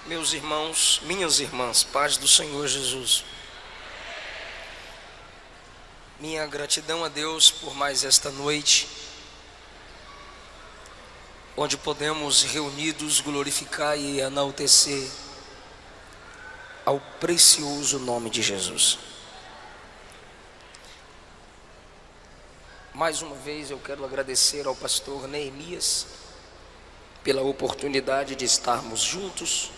Meus irmãos, minhas irmãs, paz do Senhor Jesus. Minha gratidão a Deus por mais esta noite, onde podemos reunidos glorificar e enaltecer ao precioso nome de Jesus. Mais uma vez eu quero agradecer ao pastor Neemias pela oportunidade de estarmos juntos,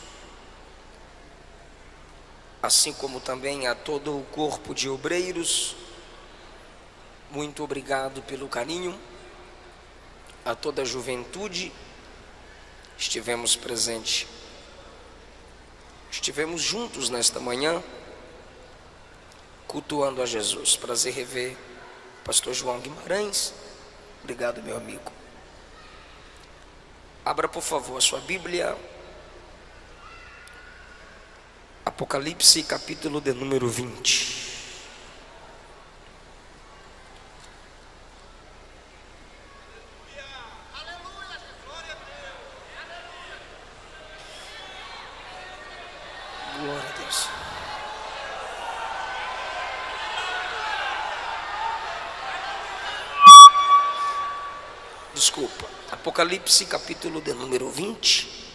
assim como também a todo o corpo de obreiros. Muito obrigado pelo carinho, a toda a juventude. Estivemos presentes, estivemos juntos nesta manhã, cultuando a Jesus. Prazer rever o pastor João Guimarães. Obrigado, meu amigo. Abra, por favor, a sua Bíblia. Apocalipse, capítulo de número 20. Glória a Deus. Desculpa. Apocalipse, capítulo de número 20.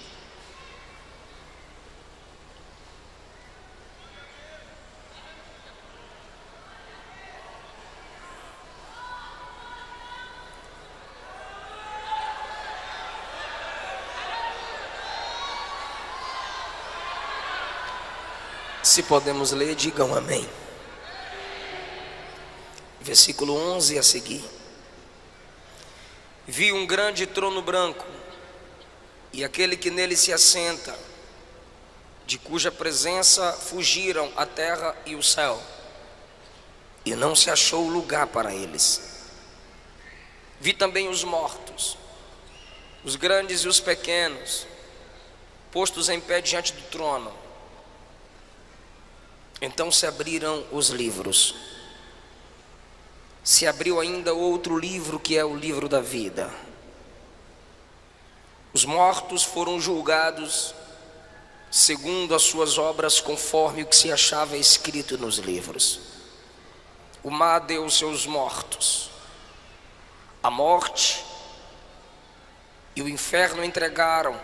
Se podemos ler, digam amém. Versículo 11 a seguir. Vi um grande trono branco, e aquele que nele se assenta, de cuja presença fugiram a terra e o céu, e não se achou lugar para eles. Vi também os mortos, os grandes e os pequenos, postos em pé diante do trono. Então se abriram os livros. Se abriu ainda outro livro, que é o livro da vida. Os mortos foram julgados segundo as suas obras, conforme o que se achava escrito nos livros. O mar deu seus mortos. A morte e o inferno entregaram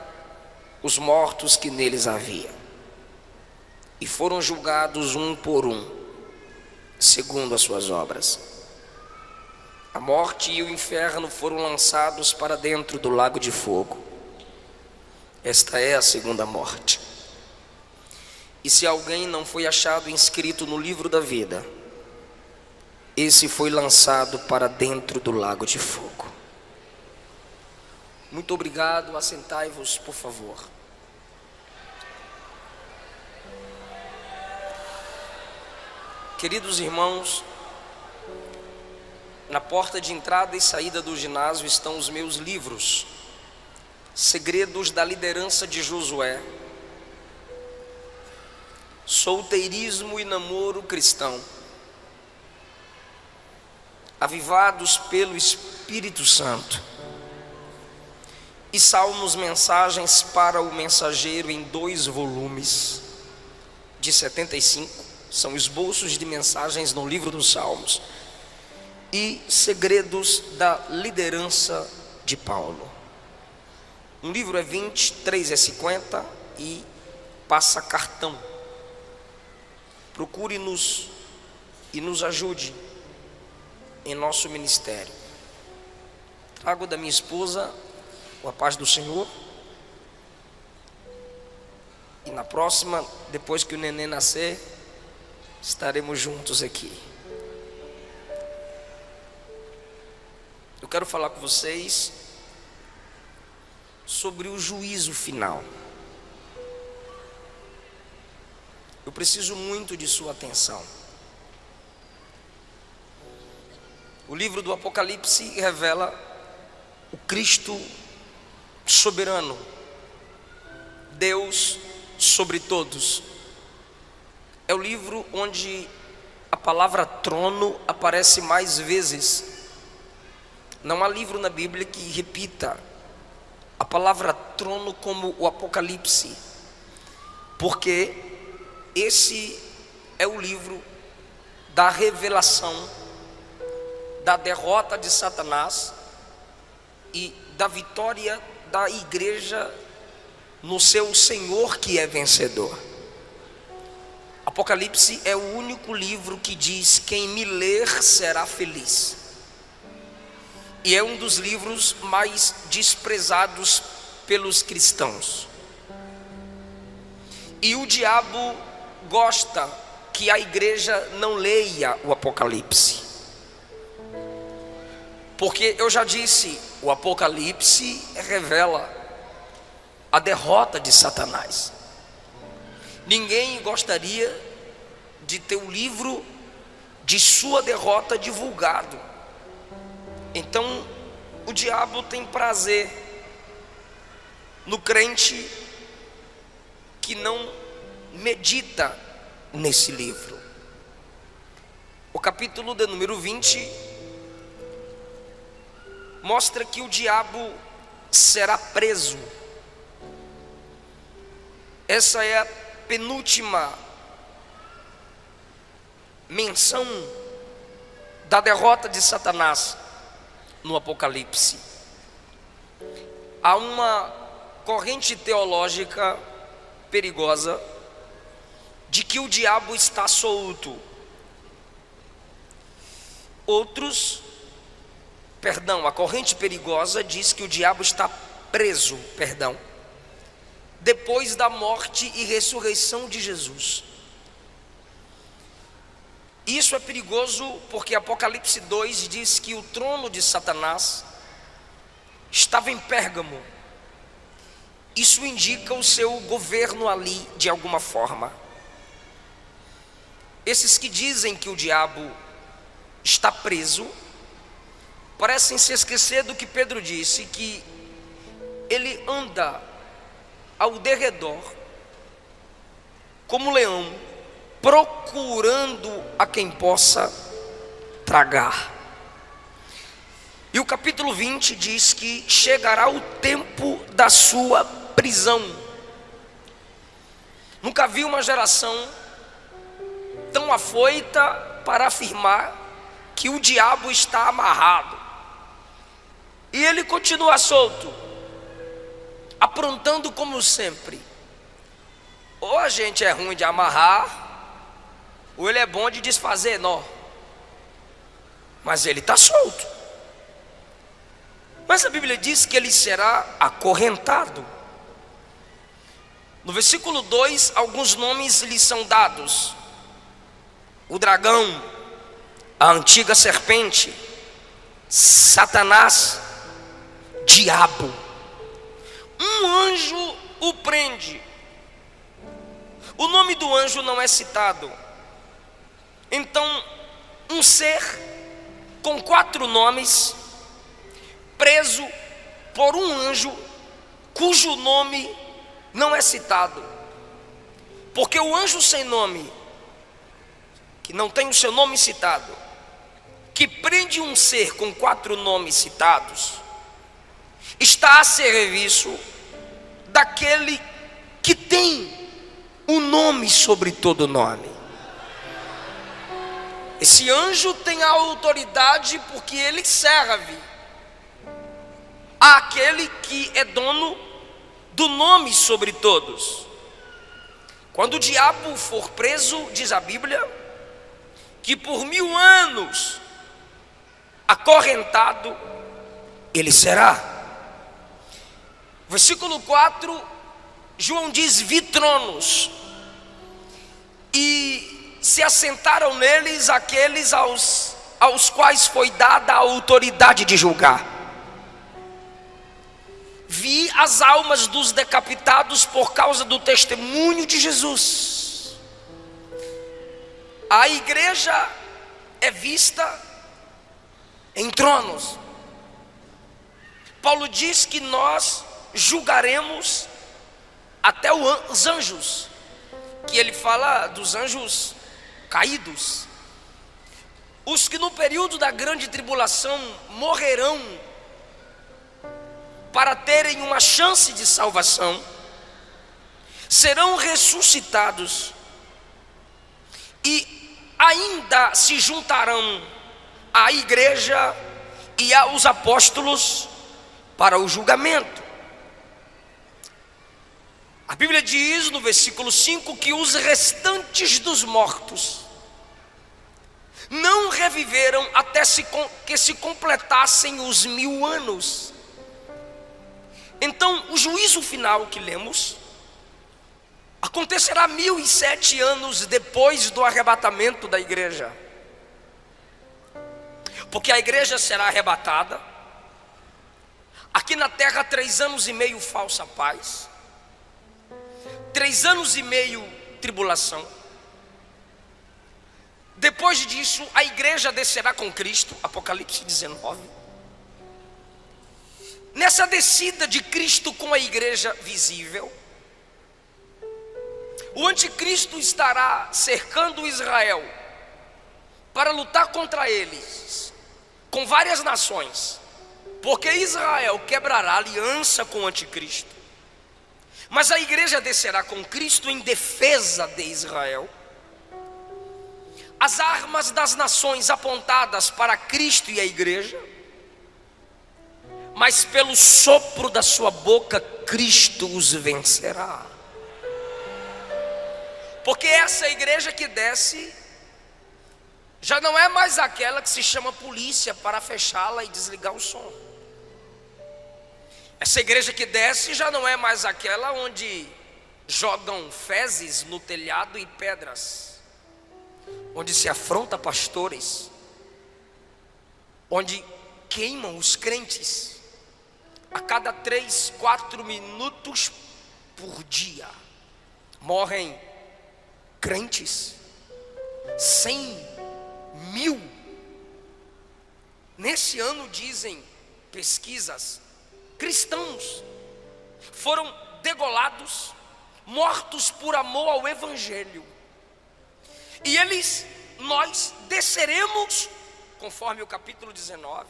os mortos que neles havia, e foram julgados um por um, segundo as suas obras. A morte e o inferno foram lançados para dentro do lago de fogo. Esta é a segunda morte. E se alguém não foi achado inscrito no livro da vida, esse foi lançado para dentro do lago de fogo. Muito obrigado. Assentai-vos, por favor. Queridos irmãos, na porta de entrada e saída do ginásio estão os meus livros: Segredos da Liderança de Josué, Solteirismo e Namoro Cristão, Avivados pelo Espírito Santo, e Salmos, Mensagens para o Mensageiro, em 2 volumes de 75. São esboços de mensagens no livro dos Salmos. E Segredos da Liderança de Paulo. Um livro é 20, 3 é 50 e passa cartão. Procure-nos e nos ajude em nosso ministério. Trago da minha esposa a paz do Senhor. E na próxima, depois que o neném nascer, estaremos juntos aqui. Eu quero falar com vocês sobre o juízo final. Eu preciso muito de sua atenção. O livro do Apocalipse revela o Cristo soberano, Deus sobre todos. É o livro onde a palavra trono aparece mais vezes. Não há livro na Bíblia que repita a palavra trono como o Apocalipse. porque esse é o livro da revelação da derrota de Satanás e da vitória da igreja no seu Senhor, que é vencedor. Apocalipse é o único livro que diz: quem me ler será feliz. E é um dos livros mais desprezados pelos cristãos. E o diabo gosta que a igreja não leia o Apocalipse, porque eu já disse, o Apocalipse revela a derrota de Satanás. Ninguém gostaria de ter o livro de sua derrota divulgado. Então o diabo tem prazer no crente que não medita nesse livro. O capítulo de número 20 mostra que o diabo será preso. Essa é a penúltima menção da derrota de Satanás no Apocalipse. Há uma corrente teológica perigosa de que o diabo está solto. A corrente perigosa diz que o diabo está preso, depois da morte e ressurreição de Jesus. Isso é perigoso porque Apocalipse 2 diz que o trono de Satanás estava em Pérgamo. Isso indica o seu governo ali de alguma forma. Esses que dizem que o diabo está preso parecem se esquecer do que Pedro disse, que ele anda ao derredor como leão, procurando a quem possa tragar. E o capítulo 20 diz que chegará o tempo da sua prisão. Nunca vi uma geração tão afoita para afirmar que o diabo está amarrado. E ele continua solto, aprontando como sempre. Ou a gente é ruim de amarrar, ou ele é bom de desfazer nó. Mas ele está solto. Mas a Bíblia diz que ele será acorrentado. No versículo 2, alguns nomes lhe são dados: o dragão, a antiga serpente, Satanás, diabo. Um anjo o prende. O nome do anjo não é citado. Então, um ser com 4 nomes, preso por um anjo cujo nome não é citado. Porque o anjo sem nome, que não tem o seu nome citado, que prende um ser com 4 nomes citados, está a serviço daquele que tem um nome sobre todo nome. Esse anjo tem a autoridade porque ele serve àquele que é dono do nome sobre todos. Quando o diabo for preso, diz a Bíblia, que por 1000 anos acorrentado ele será. Versículo 4, João diz: vi tronos, e se assentaram neles aqueles aos quais foi dada a autoridade de julgar. Vi as almas dos decapitados por causa do testemunho de Jesus. A igreja é vista em tronos. Paulo diz que nós julgaremos até os anjos, que ele fala dos anjos caídos, os que no período da grande tribulação morrerão para terem uma chance de salvação. serão ressuscitados e ainda se juntarão à igreja e aos apóstolos para o julgamento. A Bíblia diz no versículo 5 que os restantes dos mortos não reviveram até que se completassem os 1000 anos. Então, o juízo final que lemos acontecerá 1007 anos depois do arrebatamento da igreja. Porque a igreja será arrebatada. Aqui na terra 3 anos e meio falsa paz, 3 anos e meio tribulação. Depois disso a igreja descerá com Cristo, Apocalipse 19. Nessa descida de Cristo com a igreja visível, o anticristo estará cercando Israel para lutar contra eles com várias nações, porque Israel quebrará aliança com o anticristo. Mas a igreja descerá com Cristo em defesa de Israel. As armas das nações apontadas para Cristo e a igreja, mas pelo sopro da sua boca Cristo os vencerá. Porque essa igreja que desce já não é mais aquela que se chama polícia para fechá-la e desligar o som. Essa igreja que desce já não é mais aquela onde jogam fezes no telhado e pedras, onde se afronta pastores, onde queimam os crentes a cada 3, 4 minutos por dia. Morrem crentes, 100.000. Nesse ano, dizem pesquisas, cristãos foram degolados, mortos por amor ao evangelho. E nós desceremos, conforme o capítulo 19,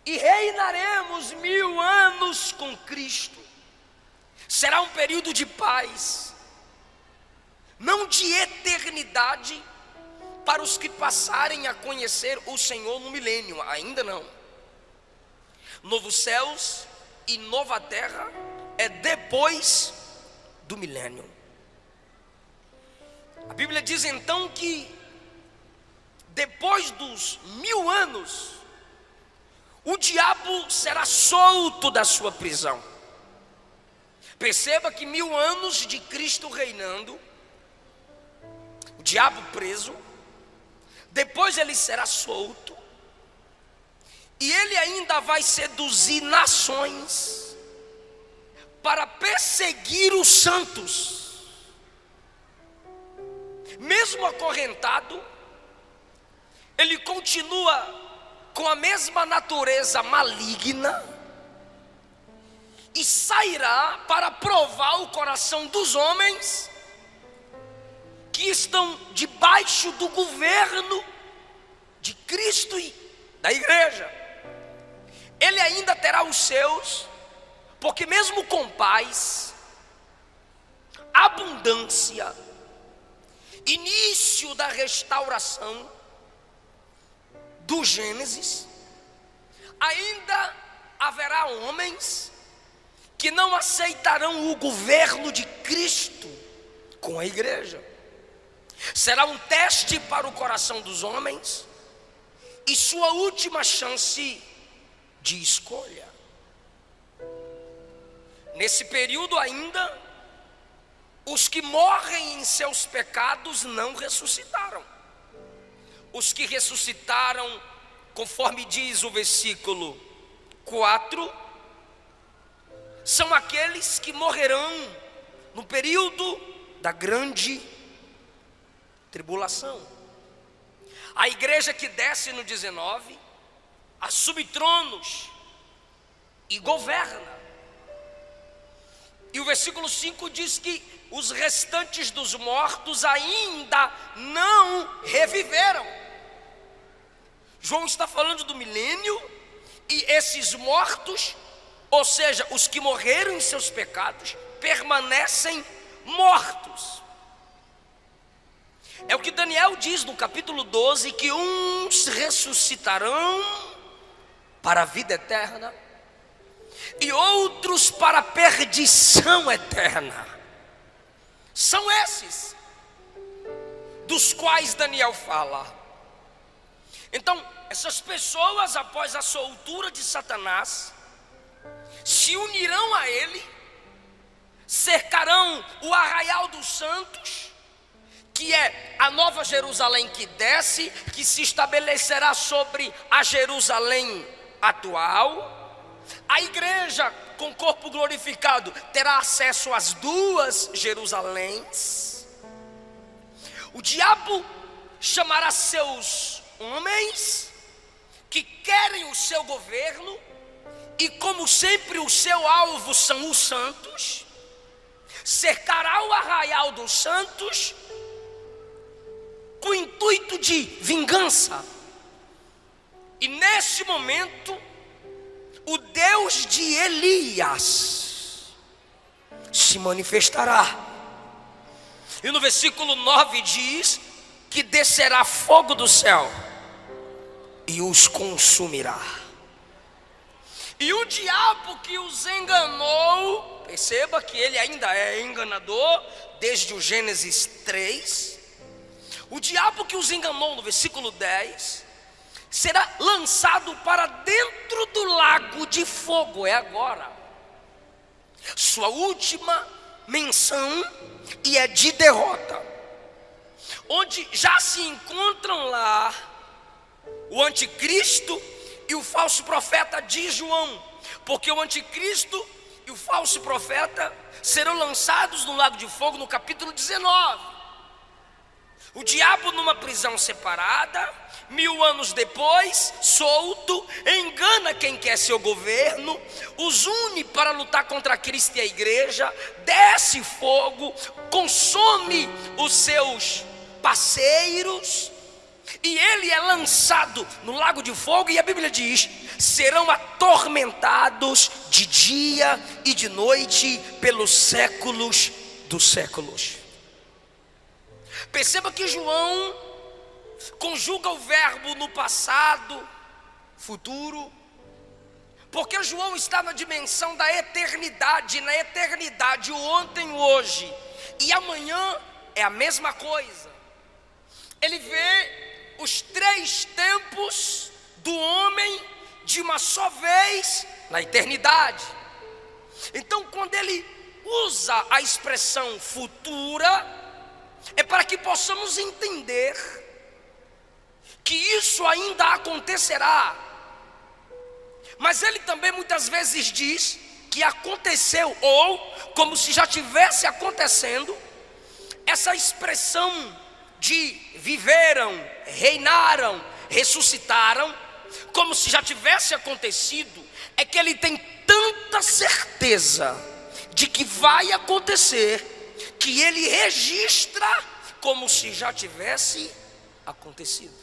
e reinaremos 1000 anos com Cristo. Será um período de paz, não de eternidade, para os que passarem a conhecer o Senhor no milênio, ainda não. Novos céus e nova terra é depois do milênio. A Bíblia diz então que depois dos 1000 anos, o diabo será solto da sua prisão. Perceba que 1000 anos de Cristo reinando, o diabo preso, depois ele será solto, e ele ainda vai seduzir nações para perseguir os santos. Mesmo acorrentado, ele continua com a mesma natureza maligna e sairá para provar o coração dos homens que estão debaixo do governo de Cristo e da igreja. Ele ainda terá os seus, porque mesmo com paz, abundância, início da restauração do Gênesis, ainda haverá homens que não aceitarão o governo de Cristo com a igreja. Será um teste para o coração dos homens e sua última chance de escolha. Nesse período ainda, os que morrem em seus pecados não ressuscitaram. Os que ressuscitaram, conforme diz o versículo 4, são aqueles que morrerão no período da grande tribulação. A igreja que desce no 19 assume tronos e governa. E o versículo 5 diz que os restantes dos mortos ainda não reviveram. João está falando do milênio, e esses mortos Ou seja, os que morreram em seus pecados permanecem mortos. É o que Daniel diz no capítulo 12, que uns ressuscitarão para a vida eterna e outros para a perdição eterna. São esses dos quais Daniel fala. Então, essas pessoas, após a soltura de Satanás, se unirão a ele, cercarão o arraial dos santos, que é a nova Jerusalém que desce, que se estabelecerá sobre a Jerusalém atual. A igreja com corpo glorificado terá acesso às duas Jerusaléns. O diabo chamará seus homens que querem o seu governo, e como sempre o seu alvo são os santos, cercará o arraial dos santos com o intuito de vingança. E nesse momento, o Deus de Elias se manifestará. E no versículo 9 diz que descerá fogo do céu e os consumirá. E o diabo que os enganou, perceba que ele ainda é enganador desde o Gênesis 3. O diabo que os enganou, no versículo 10, será lançado para dentro do lago de fogo. É agora sua última menção, e é de derrota, onde já se encontram lá o anticristo e o falso profeta de João, porque o anticristo e o falso profeta serão lançados no lago de fogo no capítulo 19. O diabo numa prisão separada, 1000 anos depois, solto, engana quem quer seu governo, os une para lutar contra Cristo e a igreja, desce fogo, consome os seus parceiros, e ele é lançado no lago de fogo, e a Bíblia diz: serão atormentados de dia e de noite pelos séculos dos séculos. Perceba que João conjuga o verbo no passado, futuro, porque João está na dimensão da eternidade. Na eternidade, o ontem, o hoje e amanhã é a mesma coisa. Ele vê os 3 tempos do homem de uma só vez na eternidade. Então, quando ele usa a expressão futura, é para que possamos entender que isso ainda acontecerá. Mas ele também muitas vezes diz que aconteceu, ou como se já tivesse acontecendo. Essa expressão de viveram, reinaram, ressuscitaram, como se já tivesse acontecido, é que ele tem tanta certeza de que vai acontecer, que ele registra como se já tivesse acontecido.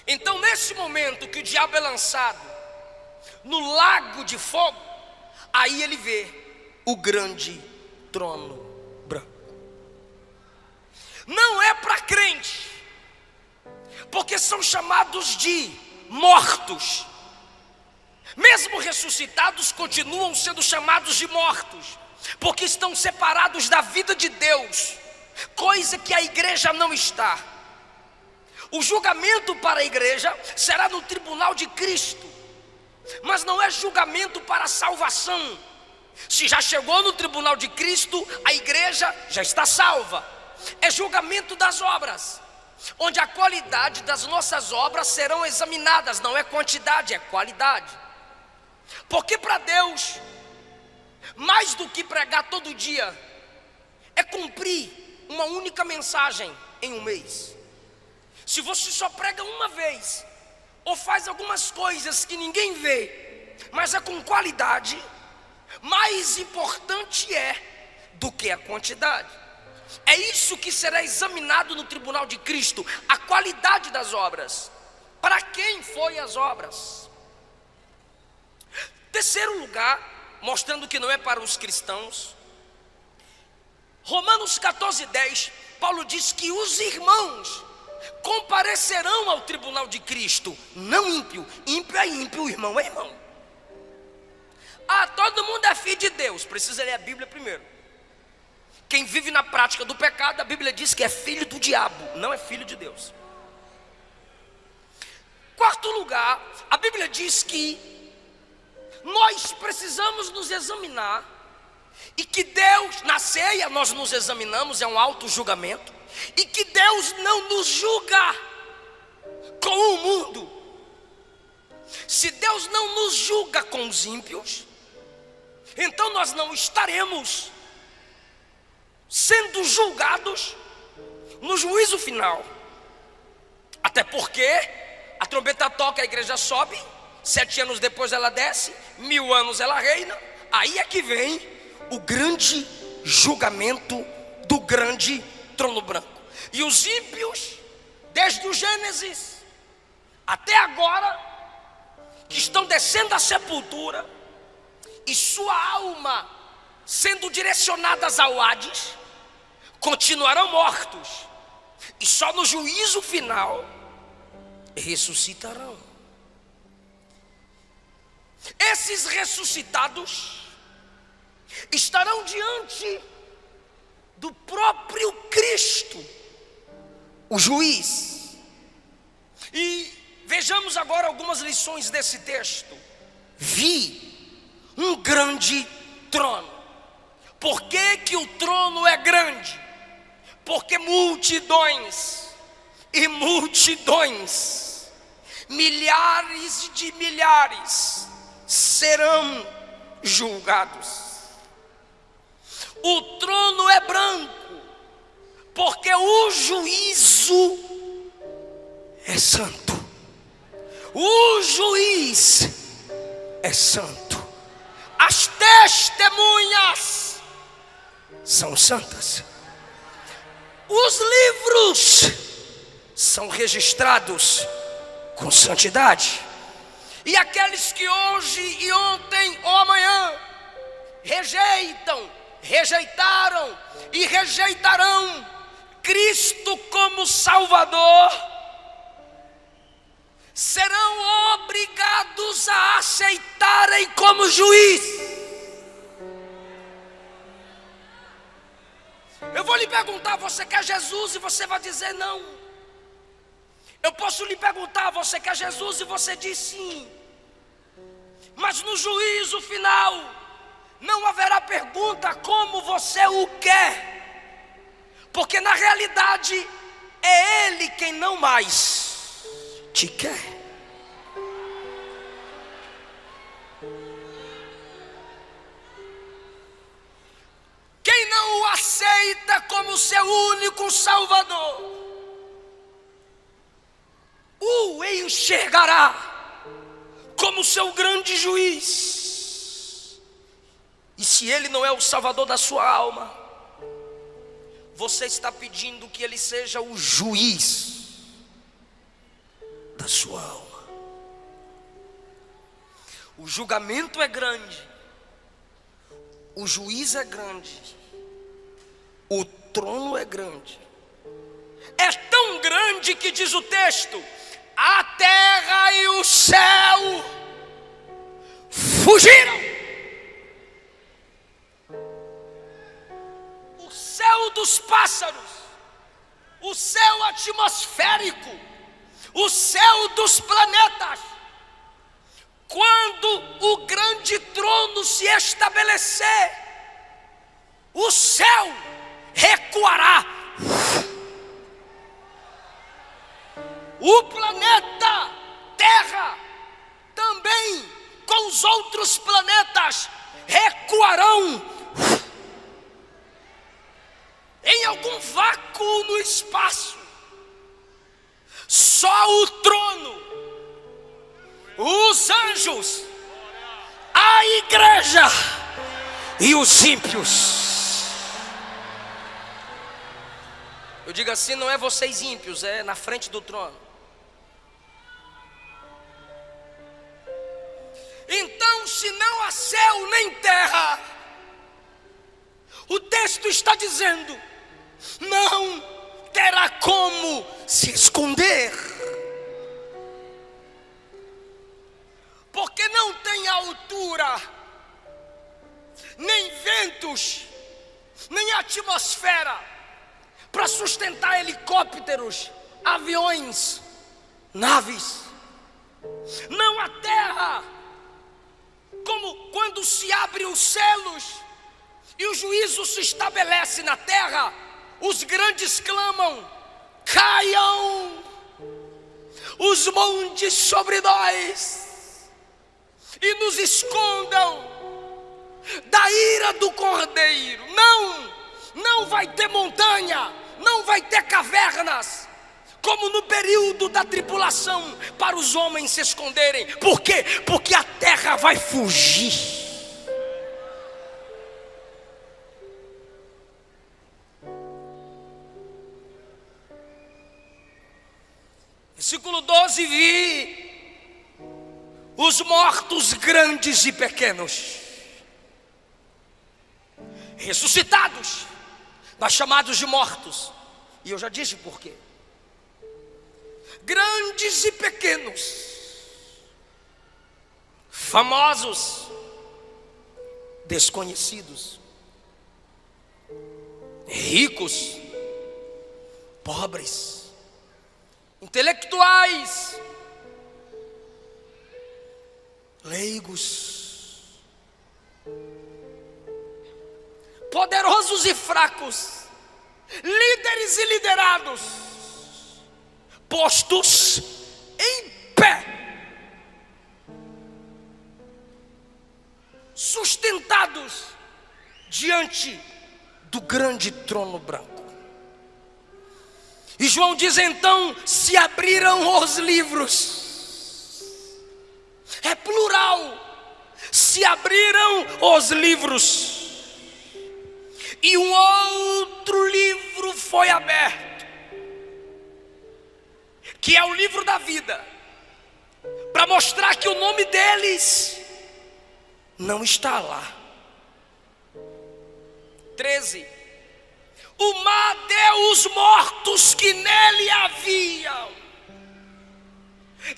Então, nesse momento que o diabo é lançado no lago de fogo, aí ele vê o grande trono branco. Não é para crente, porque são chamados de mortos. Mesmo ressuscitados, continuam sendo chamados de mortos, porque estão separados da vida de Deus, coisa que a igreja não está. O julgamento para a igreja será no tribunal de Cristo, mas não é julgamento para a salvação. Se já chegou no tribunal de Cristo, a igreja já está salva. É julgamento das obras, onde a qualidade das nossas obras serão examinadas. Não é quantidade, é qualidade. Porque para Deus, mais do que pregar todo dia, é cumprir uma única mensagem em um mês. Se você só prega uma vez, ou faz algumas coisas que ninguém vê, mas é com qualidade, mais importante é do que a quantidade. É isso que será examinado no tribunal de Cristo, a qualidade das obras. Para quem foi as obras? Terceiro lugar, mostrando que não é para os cristãos, Romanos 14:10, Paulo diz que os irmãos comparecerão ao tribunal de Cristo, não ímpio. Ímpio é ímpio, irmão é irmão. Todo mundo é filho de Deus, precisa ler a Bíblia primeiro. Quem vive na prática do pecado, a Bíblia diz que é filho do diabo, não é filho de Deus. Quarto lugar, a Bíblia diz que nós precisamos nos examinar, e que Deus, na ceia nós nos examinamos, é um auto-julgamento, e que Deus não nos julga com o mundo. Se Deus não nos julga com os ímpios, então nós não estaremos sendo julgados no juízo final. Até porque a trombeta toca, a igreja sobe, 7 anos depois ela desce, 1000 anos ela reina. Aí é que vem o grande julgamento do grande trono branco. E os ímpios, desde o Gênesis até agora, que estão descendo à sepultura, e sua alma sendo direcionadas ao Hades, continuarão mortos, e só no juízo final ressuscitarão. Esses ressuscitados estarão diante do próprio Cristo, o juiz. E vejamos agora algumas lições desse texto. Vi um grande trono. Por que que o trono é grande? Porque multidões e multidões, milhares de milhares serão julgados. O trono é branco, porque o juízo é santo. O juiz é santo. As testemunhas são santas. Os livros são registrados com santidade. E aqueles que hoje e ontem ou amanhã rejeitaram e rejeitarão Cristo como Salvador, serão obrigados a aceitarem como juiz. Eu vou lhe perguntar: você quer Jesus? E você vai dizer não. Eu posso lhe perguntar: você quer Jesus? E você diz sim. Mas no juízo final não haverá pergunta como você o quer, porque na realidade é Ele quem não mais te quer. Quem não o aceita como seu único Salvador, o enxergará como seu grande juiz. E se Ele não é o Salvador da sua alma, você está pedindo que Ele seja o juiz da sua alma. O julgamento é grande, o juiz é grande, o trono é grande. É tão grande que diz o texto: a terra e o céu fugiram. O céu dos pássaros, o céu atmosférico, o céu dos planetas, quando o grande trono se estabelecer, o céu recuará. O planeta Terra também, com os outros planetas, recuarão em algum vácuo no espaço. Só o trono, os anjos, a igreja e os ímpios. Eu digo assim, não é vocês ímpios, é na frente do trono. Então, se não há céu nem terra, o texto está dizendo, não terá como se esconder, porque não tem altura, nem ventos, nem atmosfera para sustentar helicópteros, aviões, naves. Não há terra, como quando se abrem os selos e o juízo se estabelece na terra, os grandes clamam, caiam os montes sobre nós e nos escondam da ira do Cordeiro. Não vai ter montanha, não vai ter cavernas, como no período da tribulação, para os homens se esconderem. Por quê? Porque a terra vai fugir. Versículo 12: vi os mortos grandes e pequenos, ressuscitados, mas chamados de mortos. E eu já disse por quê. Grandes e pequenos, famosos, desconhecidos, ricos, pobres, intelectuais, leigos, poderosos e fracos, líderes e liderados, postos em pé, sustentados diante do grande trono branco. E João diz: então se abriram os livros. É plural. Se abriram os livros, e um outro livro foi aberto, que é o livro da vida, para mostrar que o nome deles não está lá. 13: o mar deu os mortos que nele haviam,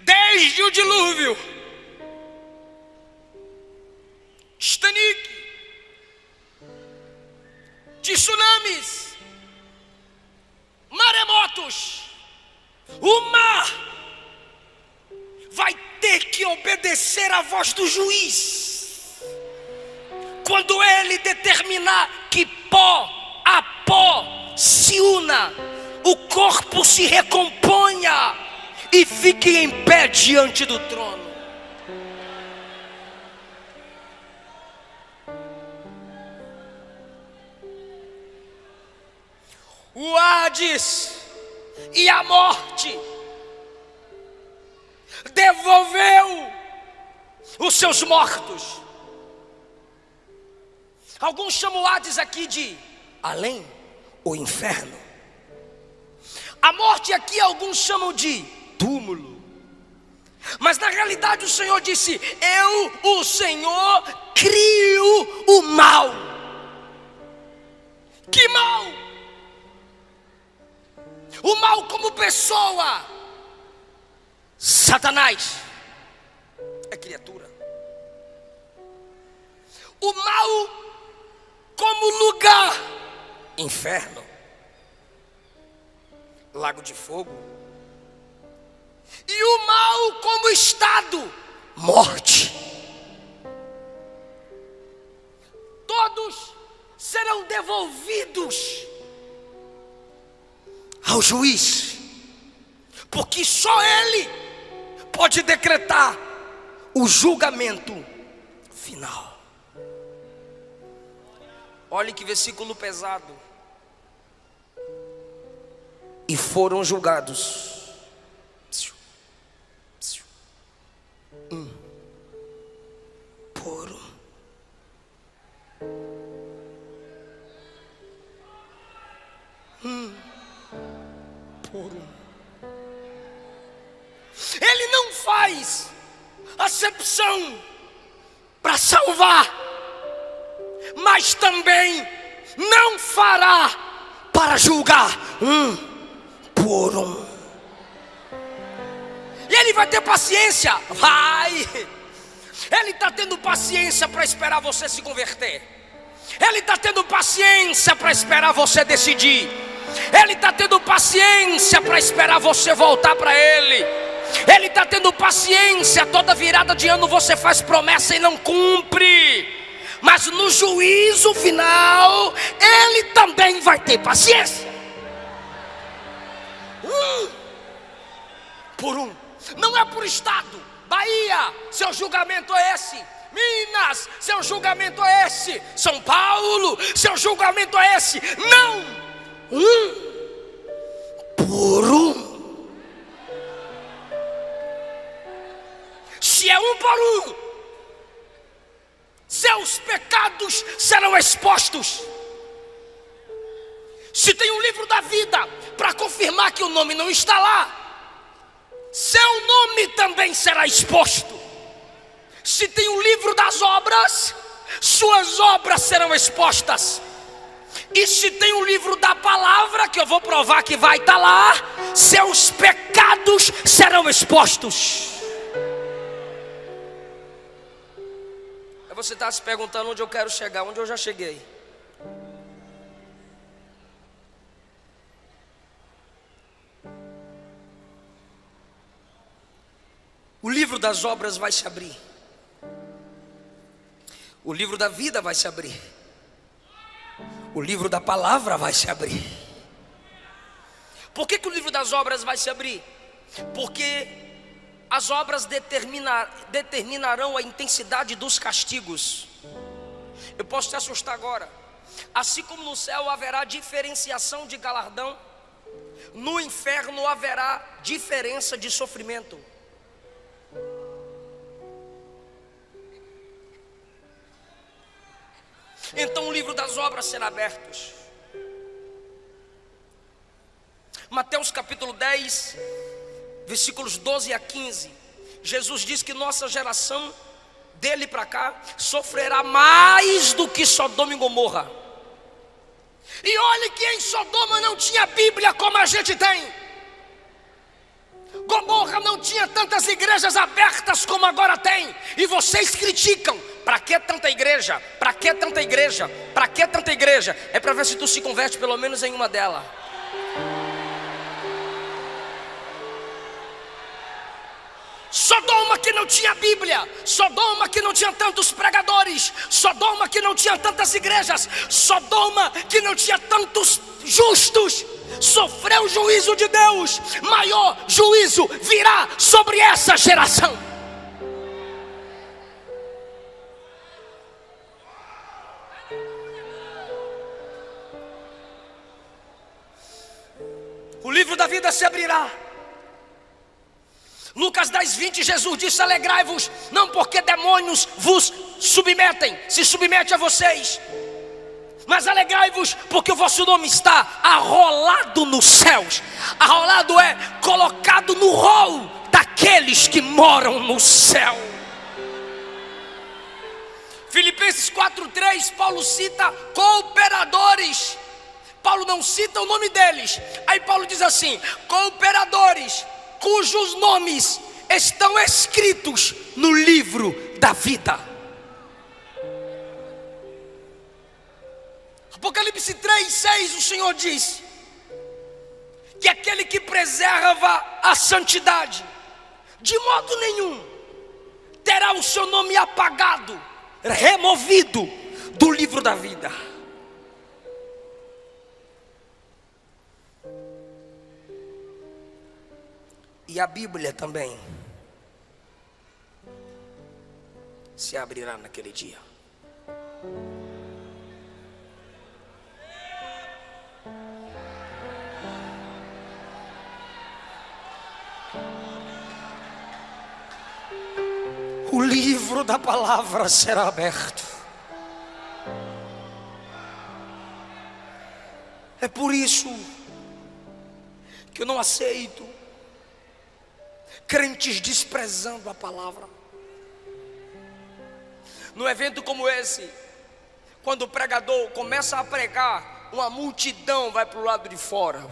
desde o dilúvio, Titanic, tsunamis, maremotos. O mar vai ter que obedecer à voz do juiz, quando ele determinar que pó a pó se una, o corpo se recomponha e fique em pé diante do trono. O Hades e a morte devolveu os seus mortos. Alguns chamam o Hades aqui de além, o inferno. A morte aqui alguns chamam de túmulo. Mas na realidade o Senhor disse: eu, o Senhor, crio o mal. Que mal? O mal como pessoa. Satanás é criatura. O mal como lugar, inferno, lago de fogo. E o mal como estado, morte. Todos serão devolvidos ao juiz, porque só ele pode decretar o julgamento final. Olhe que versículo pesado. E foram julgados um por um. Por um. Ele não faz acepção para salvar, mas também não fará para julgar um por um. E Ele vai ter paciência, Ele está tendo paciência para esperar você se converter. Ele está tendo paciência para esperar você decidir. Ele está tendo paciência para esperar você voltar para Ele. Ele está tendo paciência. Toda virada de ano você faz promessa e não cumpre, mas no juízo final Ele também vai ter paciência. Por um. Não é por estado. Bahia, seu julgamento é esse. Minas, seu julgamento é esse. São Paulo, seu julgamento é esse. Não, por um. Se é um por um, seus pecados serão expostos. Se tem um livro da vida para confirmar que o nome não está lá, seu nome também será exposto. Se tem um livro das obras, suas obras serão expostas. E se tem um livro da palavra, que eu vou provar que vai estar lá, seus pecados serão expostos. Aí você está se perguntando onde eu quero chegar, onde eu já cheguei. O livro das obras vai se abrir. O livro da vida vai se abrir. O livro da palavra vai se abrir. Por que o livro das obras vai se abrir? Porque as obras determinarão a intensidade dos castigos. Eu posso te assustar agora. Assim como no céu haverá diferenciação de galardão, no inferno haverá diferença de sofrimento. Então o livro das obras será aberto. Mateus capítulo 10, versículos 12 a 15. Jesus diz que nossa geração, dele para cá, sofrerá mais do que Sodoma e Gomorra. E olhe que em Sodoma não tinha Bíblia como a gente tem. Gomorra não tinha tantas igrejas abertas como agora tem. E vocês criticam. Para que tanta igreja? Para que tanta igreja? Para que tanta igreja? É para ver se tu se converte pelo menos em uma delas. Sodoma que não tinha Bíblia, Sodoma que não tinha tantos pregadores, Sodoma que não tinha tantas igrejas, Sodoma que não tinha tantos justos, sofreu o juízo de Deus. Maior juízo virá sobre essa geração. O livro da vida se abrirá. Lucas 10, 20, Jesus disse: alegrai-vos, não porque demônios vos submetem, se submete a vocês, mas alegrai-vos porque o vosso nome está arrolado nos céus. Arrolado é colocado no rol daqueles que moram no céu. Filipenses 4:3, Paulo cita cooperadores. Paulo não cita o nome deles. Aí Paulo diz assim: cooperadores cujos nomes estão escritos no livro da vida. Apocalipse 3:6, o Senhor diz que aquele que preserva a santidade, de modo nenhum terá o seu nome apagado, removido do livro da vida. E a Bíblia também se abrirá naquele dia. O livro da palavra será aberto. É por isso que eu não aceito crentes desprezando a palavra. Num evento como esse, quando o pregador começa a pregar, uma multidão vai para o lado de fora.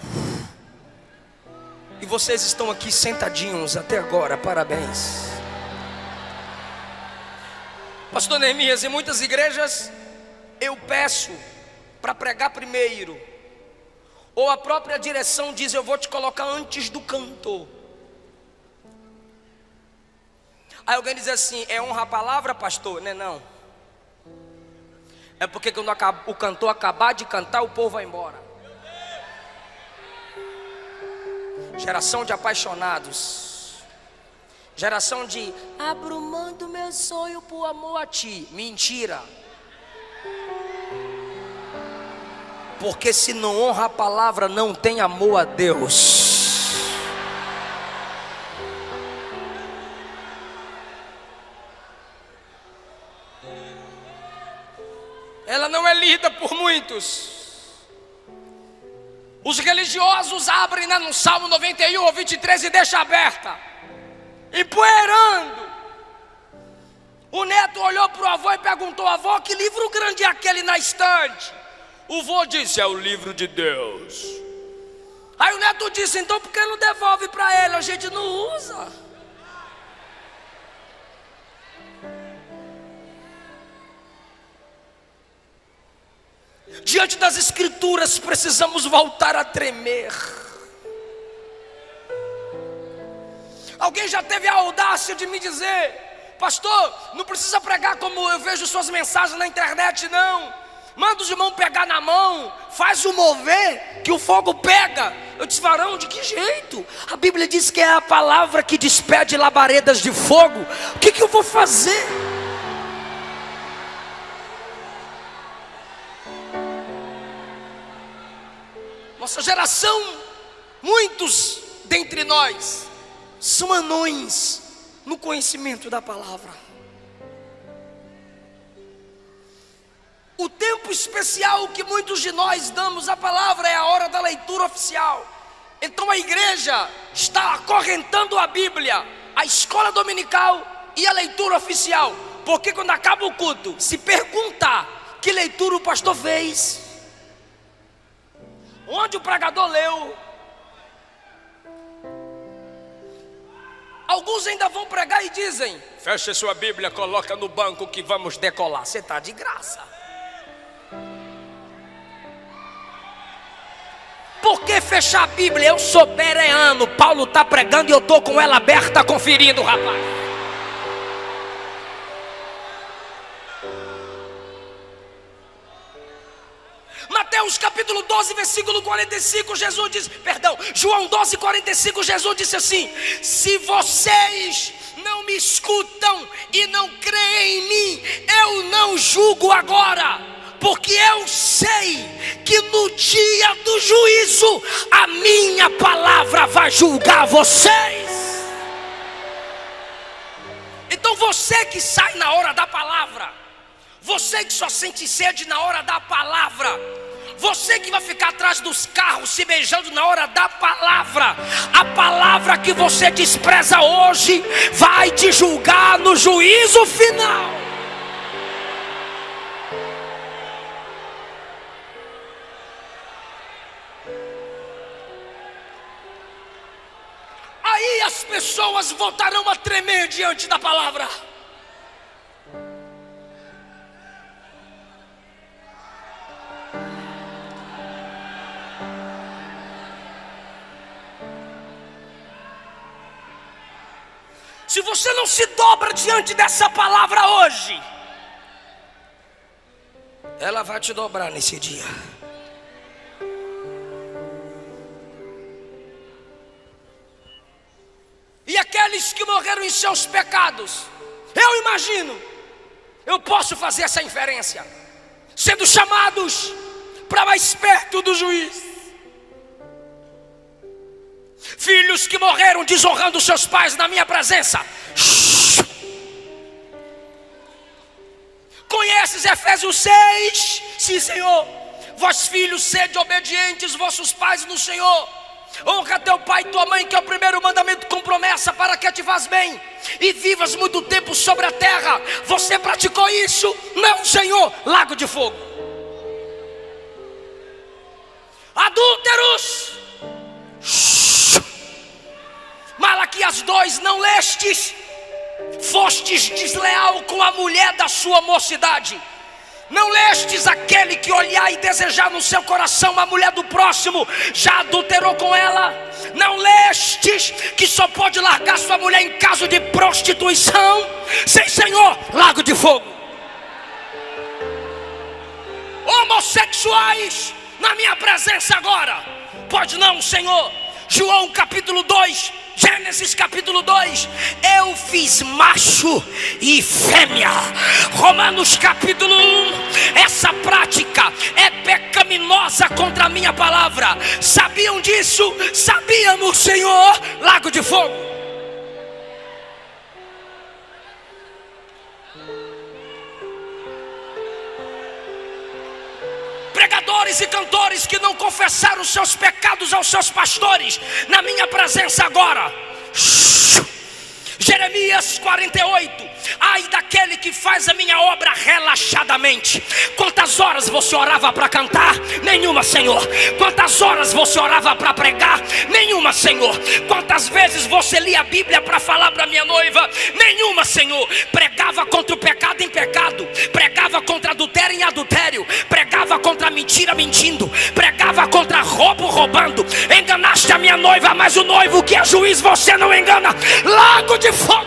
E vocês estão aqui sentadinhos até agora, parabéns. Pastor Neemias, em muitas igrejas eu peço para pregar primeiro, ou a própria direção diz: eu vou te colocar antes do cantor. Aí alguém diz assim: é honra a palavra, pastor? Não. É porque quando o cantor acabar de cantar, o povo vai embora. Geração de apaixonados, geração de abro mão do meu sonho por amor a ti. Mentira. Porque se não honra a palavra, não tem amor a Deus. Ela não é lida por muitos. Os religiosos abrem no Salmo 91 ou 23 e deixam aberta, empoeirando. O neto olhou para o avô e perguntou: avô, que livro grande é aquele na estante? O avô disse: é o livro de Deus. Aí o neto disse: então por que não devolve para ele? A gente não usa. Diante das escrituras precisamos voltar a tremer. Alguém já teve a audácia de me dizer: pastor, não precisa pregar como eu vejo suas mensagens na internet, não. Manda os irmãos pegar na mão, faz o mover que o fogo pega. Eu disse: varão, de que jeito? A Bíblia diz que é a palavra que despede labaredas de fogo. O que eu vou fazer? Nossa geração, muitos dentre nós são anões no conhecimento da palavra. O tempo especial que muitos de nós damos à palavra é a hora da leitura oficial. Então a igreja está acorrentando a Bíblia, a escola dominical e a leitura oficial. Porque quando acaba o culto, se perguntar que leitura o pastor fez, onde o pregador leu, alguns ainda vão pregar e dizem: feche sua Bíblia, coloca no banco que vamos decolar. Você está de graça. Por que fechar a Bíblia? Eu sou bereano, Paulo está pregando e eu estou com ela aberta conferindo, rapaz. Mateus capítulo 12, versículo 45, Jesus diz, João 12, 45, Jesus disse assim: se vocês não me escutam e não creem em mim, eu não julgo agora, porque eu sei que no dia do juízo a minha palavra vai julgar vocês. Então você que sai na hora da palavra, você que só sente sede na hora da palavra, você que vai ficar atrás dos carros se beijando na hora da palavra, a palavra que você despreza hoje vai te julgar no juízo final. Aí as pessoas voltarão a tremer diante da palavra. Se você não se dobra diante dessa palavra hoje, ela vai te dobrar nesse dia. E aqueles que morreram em seus pecados, eu imagino, eu posso fazer essa inferência, sendo chamados para mais perto do juiz. Filhos que morreram desonrando seus pais na minha presença. Conheces Efésios 6? Sim, Senhor. Vós filhos, sede obedientes vossos pais no Senhor, honra teu pai e tua mãe, que é o primeiro mandamento com promessa, para que te vás bem e vivas muito tempo sobre a terra. Você praticou isso? Não, Senhor. Lago de fogo. Adúlteros, Malaquias 2, não lestes? Fostes desleal com a mulher da sua mocidade. Não lestes aquele que olhar e desejar no seu coração a mulher do próximo, já adulterou com ela? Não lestes que só pode largar sua mulher em caso de prostituição? Sim, Senhor. Lago de fogo. Homossexuais, na minha presença agora. Pode não, Senhor. João capítulo 2, Gênesis capítulo 2, eu fiz macho e fêmea. Romanos capítulo 1, essa prática é pecaminosa contra a minha palavra. Sabiam disso? Sabíamos, Senhor. Lago de fogo. Pregadores e cantores que não confessaram os seus pecados aos seus pastores, na minha presença agora. Jeremias 48, ai daquele que faz a minha obra relaxadamente. Quantas horas você orava para cantar? Nenhuma, Senhor. Quantas horas você orava para pregar? Nenhuma, Senhor. Quantas vezes você lia a Bíblia para falar para minha noiva? Nenhuma, Senhor. Pregava contra o pecado em pecado, pregava contra adultério em adultério, pregava contra a mentira mentindo, pregava contra roubo roubando. Enganaste a minha noiva, mas o noivo que é juiz você não engana. Lago de fogo.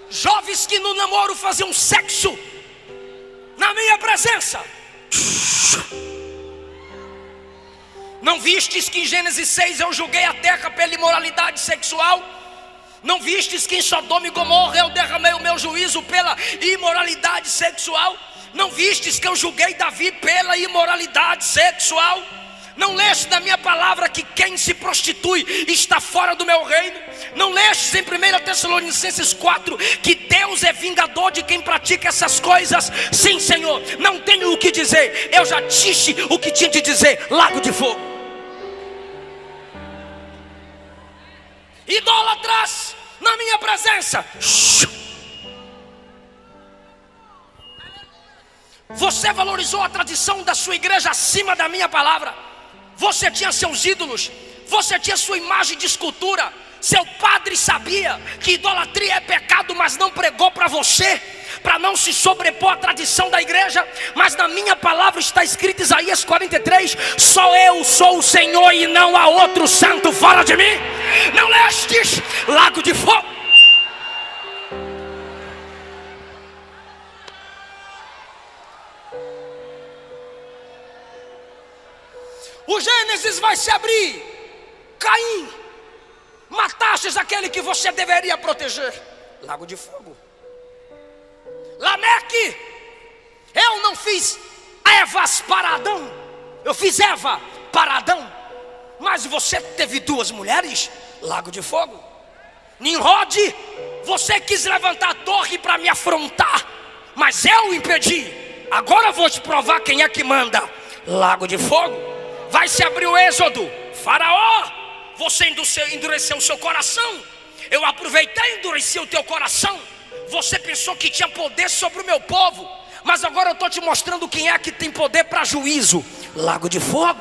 Jovens que no namoro faziam sexo na minha presença. Não vistes que em Gênesis 6 eu julguei a terra pela imoralidade sexual? Não vistes que em Sodoma e Gomorra eu derramei o meu juízo pela imoralidade sexual? Não vistes que eu julguei Davi pela imoralidade sexual? Não leste na minha palavra que quem se prostitui está fora do meu reino? Não lestes em 1 Tessalonicenses 4 que Deus é vingador de quem pratica essas coisas? Sim, Senhor. Não tenho o que dizer, eu já disse o que tinha de dizer. Lago de fogo. Idólatras, na minha presença. Você valorizou a tradição da sua igreja acima da minha palavra. Você tinha seus ídolos, você tinha sua imagem de escultura. Seu padre sabia que idolatria é pecado, mas não pregou para você, para não se sobrepor à tradição da igreja. Mas na minha palavra está escrito Isaías 43, só eu sou o Senhor e não há outro santo fora de mim. Não lestes? Lago de fogo. O Gênesis vai se abrir. Caim, matastes aquele que você deveria proteger. Lago de fogo. Lameque, eu não fiz Evas para Adão, eu fiz Eva para Adão, mas você teve duas mulheres. Lago de fogo. Nimrod, você quis levantar a torre para me afrontar, mas eu impedi. Agora eu vou te provar quem é que manda. Lago de fogo. Vai se abrir o Êxodo. Faraó, você endureceu o seu coração. Eu aproveitei e endureci o teu coração. Você pensou que tinha poder sobre o meu povo, mas agora eu estou te mostrando quem é que tem poder para juízo. Lago de fogo.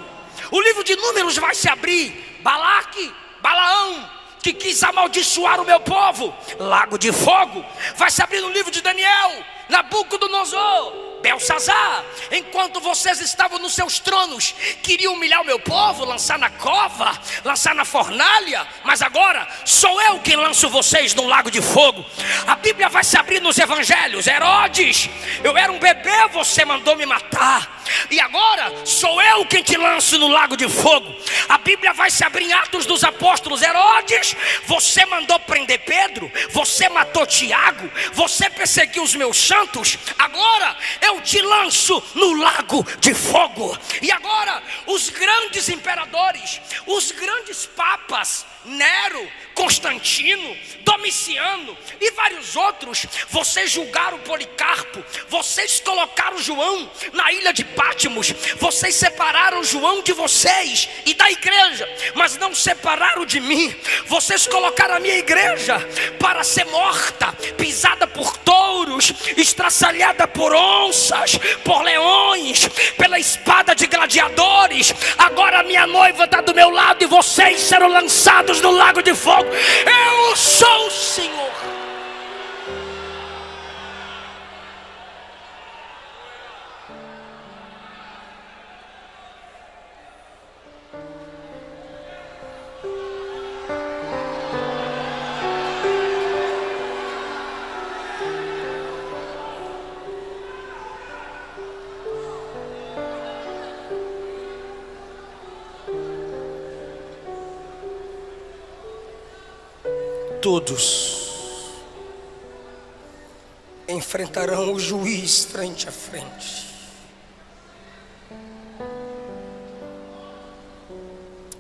O livro de Números vai se abrir. Balaão, que quis amaldiçoar o meu povo. Lago de fogo. Vai se abrir no livro de Daniel. Nabucodonosor, Belsazar, enquanto vocês estavam nos seus tronos, queriam humilhar o meu povo, lançar na cova, lançar na fornalha, mas agora sou eu quem lanço vocês no lago de fogo. A Bíblia vai se abrir nos evangelhos. Herodes, eu era um bebê, você mandou me matar, e agora sou eu quem te lanço no lago de fogo. A Bíblia vai se abrir em Atos dos Apóstolos. Herodes, você mandou prender Pedro, você matou Tiago, você perseguiu os meus santos. Agora eu eu te lanço no lago de fogo. E agora, os grandes imperadores, os grandes papas, Nero, Constantino, Domiciano e vários outros, vocês julgaram Policarpo, vocês colocaram João na ilha de Patmos, vocês separaram João de vocês e da igreja, mas não separaram de mim. Vocês colocaram a minha igreja para ser morta, pisada por touros, estraçalhada por onças, por leões, pela espada de gladiadores. Agora a minha noiva está do meu lado e vocês serão lançados no lago de fogo. Eu sou o Senhor. Todos enfrentarão o juiz frente a frente.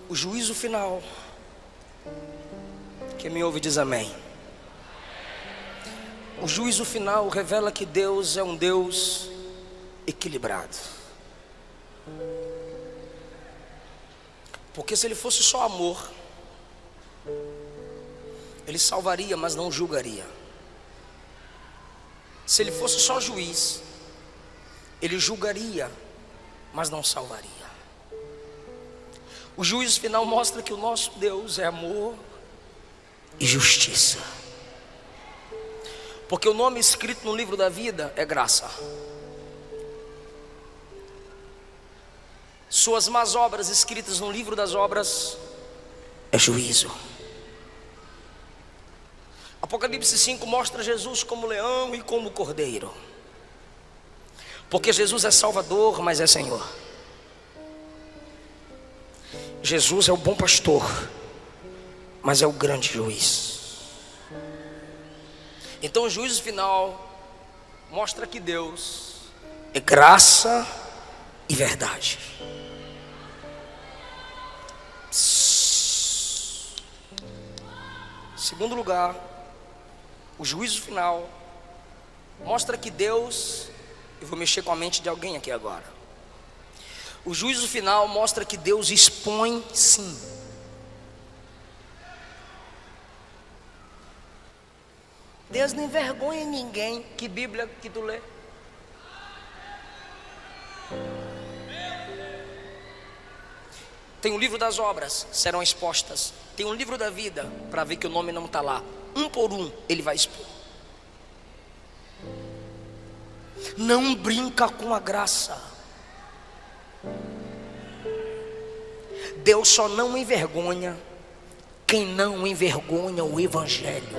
O juízo final. Quem me ouve diz amém. O juízo final revela que Deus é um Deus equilibrado. Porque se Ele fosse só amor, Ele salvaria, mas não julgaria. Se Ele fosse só juiz, Ele julgaria, mas não salvaria. O juízo final mostra que o nosso Deus é amor e justiça. Porque o nome escrito no livro da vida é graça. Suas más obras escritas no livro das obras é juízo. Apocalipse 5 mostra Jesus como leão e como cordeiro. Porque Jesus é Salvador, mas é Senhor. Jesus é o bom pastor, mas é o grande juiz. Então o juízo final mostra que Deus é graça e verdade. Segundo lugar, o juízo final mostra que Deus, eu vou mexer com a mente de alguém aqui agora. O juízo final mostra que Deus expõe sim. Deus não envergonha ninguém. Que Bíblia que tu lê? Tem o livro das obras, serão expostas. Tem um livro da vida, para ver que o nome não está lá. Um por um, Ele vai expor. Não brinca com a graça. Deus só não envergonha quem não envergonha o Evangelho.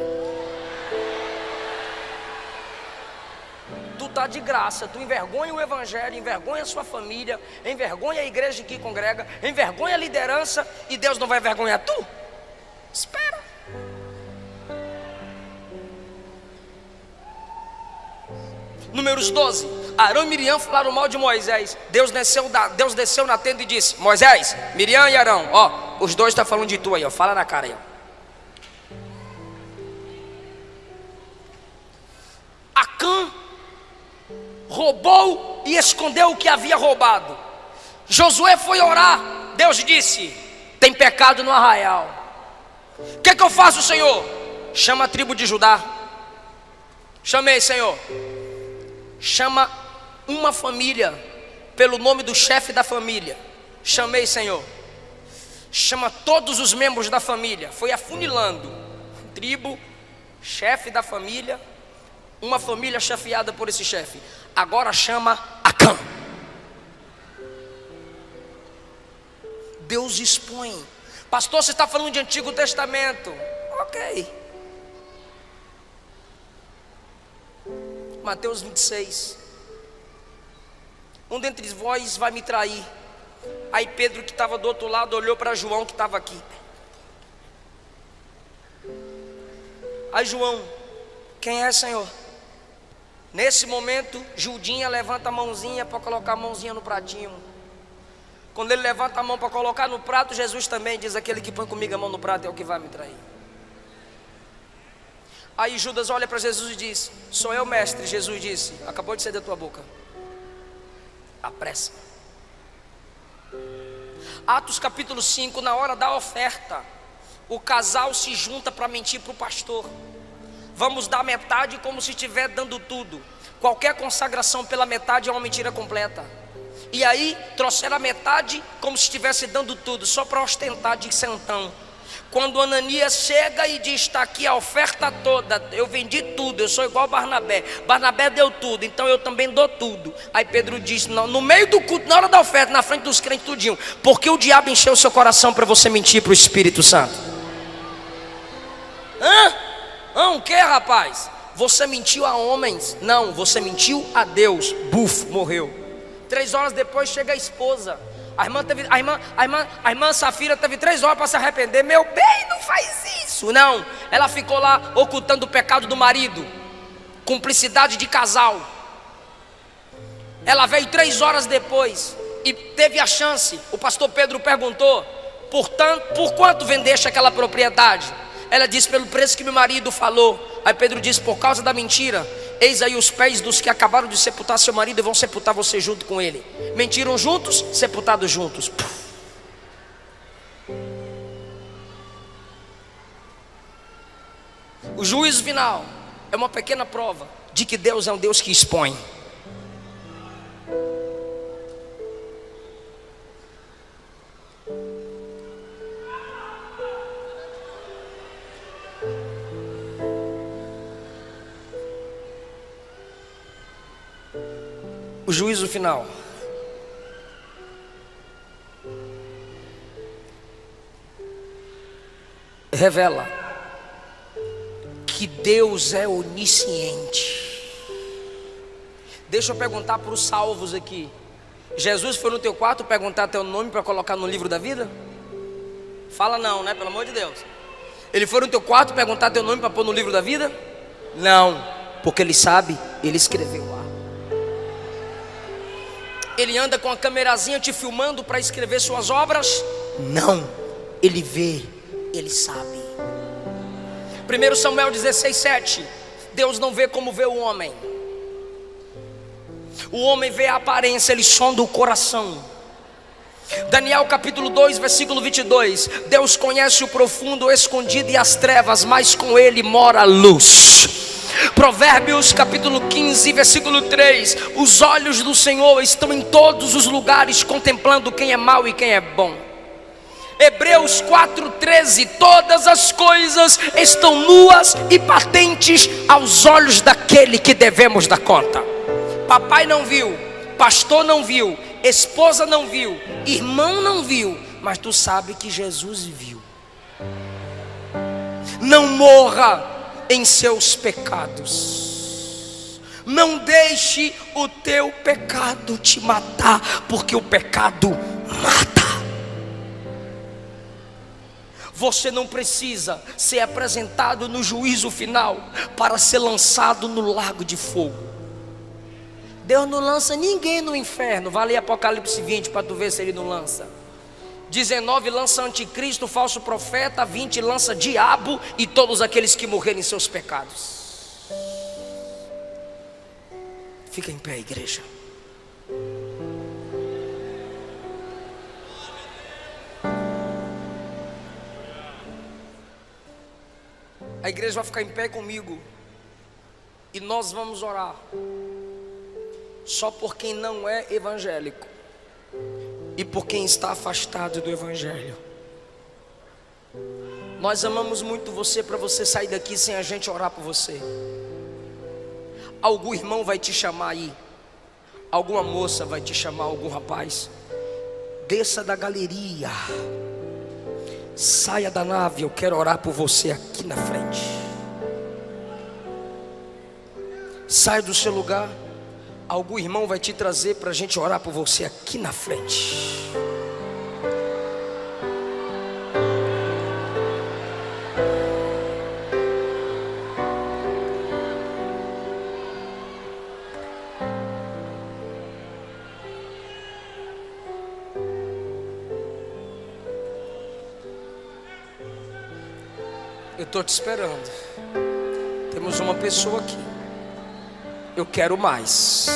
Tu está de graça, tu envergonha o Evangelho, envergonha a sua família, envergonha a igreja que congrega, envergonha a liderança, e Deus não vai envergonhar tu? Espera. Números 12. Arão e Miriam falaram mal de Moisés. Deus desceu na tenda e disse: Moisés, Miriam e Arão, ó, os dois estão falando de tu aí, ó, fala na cara aí, ó. Acã roubou e escondeu o que havia roubado. Josué foi orar. Deus disse: tem pecado no arraial. O que eu faço, Senhor? Chama a tribo de Judá. Chamei, Senhor. Chama uma família pelo nome do chefe da família. Chamei, Senhor. Chama todos os membros da família. Foi afunilando. Tribo, chefe da família, uma família chefiada por esse chefe. Agora chama Acã. Deus expõe. Pastor, você está falando de Antigo Testamento. Ok. Mateus 26. Um dentre vós vai me trair. Aí Pedro, que estava do outro lado, olhou para João, que estava aqui. Aí João: quem é, Senhor? Nesse momento, Judinha levanta a mãozinha para colocar a mãozinha no pratinho. Quando ele levanta a mão para colocar no prato, Jesus também diz: aquele que põe comigo a mão no prato é o que vai me trair. Aí Judas olha para Jesus e diz: sou eu, mestre. Jesus disse: acabou de sair da tua boca, apressa. Atos capítulo 5, na hora da oferta, o casal se junta para mentir para o pastor. Vamos dar metade como se estiver dando tudo. Qualquer consagração pela metade é uma mentira completa. E aí trouxeram a metade como se estivesse dando tudo, só para ostentar de santão. Quando Ananias chega e diz: está aqui a oferta toda, eu vendi tudo, eu sou igual Barnabé. Barnabé deu tudo, então eu também dou tudo. Aí Pedro diz: não, no meio do culto, na hora da oferta, na frente dos crentes tudinho, porque o diabo encheu o seu coração para você mentir para o Espírito Santo? O que, rapaz? Você mentiu a homens? Não, você mentiu a Deus. Buf, morreu. 3 horas depois chega a esposa. A irmã Safira teve 3 horas para se arrepender. Meu bem, não faz isso. Não, ela ficou lá ocultando o pecado do marido. Cumplicidade de casal. Ela veio 3 horas depois e teve a chance. O pastor Pedro perguntou: por quanto vendeste aquela propriedade? Ela disse: pelo preço que meu marido falou. Aí Pedro disse: por causa da mentira, eis aí os pés dos que acabaram de sepultar seu marido e vão sepultar você junto com ele. Mentiram juntos, sepultados juntos. O juízo final é uma pequena prova de que Deus é um Deus que expõe. O juízo final revela que Deus é onisciente. Deixa eu perguntar para os salvos aqui: Jesus foi no teu quarto perguntar teu nome para colocar no livro da vida? Fala não, né? Pelo amor de Deus. Ele foi no teu quarto perguntar teu nome para pôr no livro da vida? Não, porque ele sabe, ele escreveu lá. Ele anda com a câmerazinha te filmando para escrever suas obras? Não, ele vê, ele sabe. 1 Samuel 16:7. Deus não vê como vê o homem. O homem vê a aparência, ele sonda o coração. Daniel capítulo 2, versículo 22. Deus conhece o profundo, o escondido e as trevas, mas com ele mora a luz. Provérbios capítulo 15, versículo 3. Os olhos do Senhor estão em todos os lugares, contemplando quem é mau e quem é bom. Hebreus 4:13. Todas as coisas estão nuas e patentes aos olhos daquele que devemos dar conta. Papai não viu, pastor não viu, esposa não viu, irmão não viu, mas tu sabe que Jesus viu. Não morra em seus pecados. Não deixe o teu pecado te matar, porque o pecado mata. Você não precisa ser apresentado no juízo final para ser lançado no lago de fogo. Deus não lança ninguém no inferno. Vai ler Apocalipse 20 para tu ver se ele não lança. 19 lança anticristo, falso profeta. 20 lança diabo e todos aqueles que morrerem em seus pecados. Fica em pé, igreja. A igreja vai ficar em pé comigo e nós vamos orar só por quem não é evangélico e por quem está afastado do evangelho. Nós amamos muito você para você sair daqui sem a gente orar por você. Algum irmão vai te chamar aí, alguma moça vai te chamar, algum rapaz. Desça da galeria, saia da nave, eu quero orar por você aqui na frente. Saia do seu lugar, algum irmão vai te trazer para a gente orar por você aqui na frente. Eu estou te esperando. Temos uma pessoa aqui. Eu quero mais.